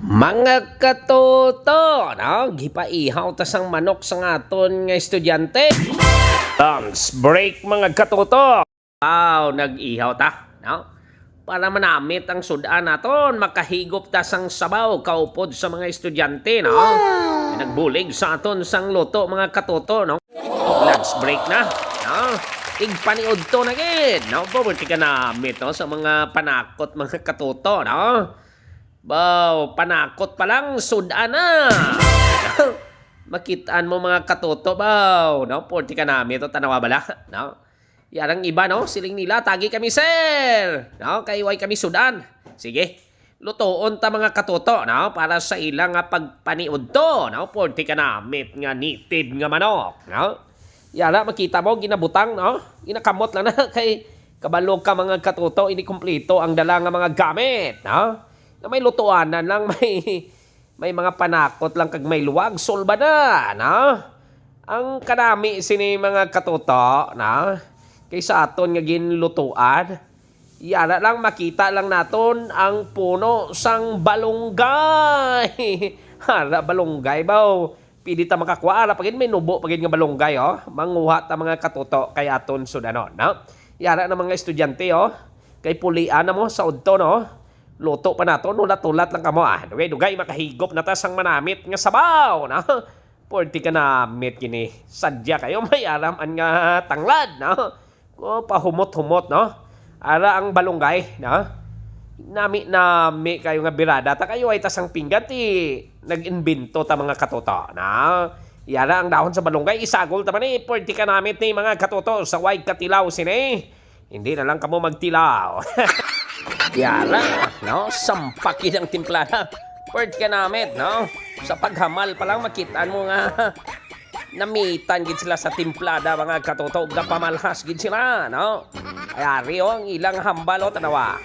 Mga katoto, no? Gipaihaw ta sang manok sa aton nga estudyante. Lunch break mga katoto. Wow, nag-ihaw ta, no? Para manamit ang sudan naton, makahigop ta sang sabaw kaupod sa mga estudyante, no? Nagbulig sa aton sang luto mga katoto, no? Lunch break na, no? Igpaniod to na gid, no? Paborti ka namit, no? Sa mga panakot mga katoto, no? Wow, panakot pa lang, sudan na. Makitaan mo mga katoto, baw. No? Porti ka namin ito, tanawa bala. No? Yan ang iba, no? Siling nila, tagi kami, sir. No? Kaiway kami sudan. Sige, lutoon ta mga katoto, no? Para sa ilang pagpaniod to. No? Porti ka namin nga nitid nga manok. No? Yan makita mo, ginabutang, no? Ginakamot lang na kay kabalog ka mga katoto, ini kumplito ang dala nga mga gamit. No? Na may lutuanan lang, may mga panakot lang kag may luwag, solba na, no? Ang kanami sini mga katoto, no? Kaysa aton nga ginlutuan, yara lang makita lang naton ang puno sang balunggay. Hara balunggay baw. Pili ta makakuha, pagin may nubo pagin nga balunggay, oh. Manguha ta mga katoto kay aton sudanon, no? Yara na mga estudyante, oh. Kay pulian na mo sa udto, no? Luto pa nato, nulat-ulat lang kamo Dugay, makahigop na ta sang manamit nga sabaw, no? Porti ka namit kini. Sadya kayo may araman nga tanglad, no? O pahumot-humot, no? Ara ang balunggay, no? Nami kayo nga birada ta kayo ay tasang pinggan ti nag-imbento ta mga katoto, no? Yara ang dahon sa balunggay, isagol ta man porti ka namit ni mga katoto sa wide katilaw sini. Hindi na lang kamo magtilaw. Yara, no? Sampakin ang timplada. Pwede ka namin, no? Sa paghamal pa lang, makitaan mo nga namitan gid sila sa timplada, mga katutog na pamalhas gid sila, no? Ayari, ang ilang hambal, tanawa.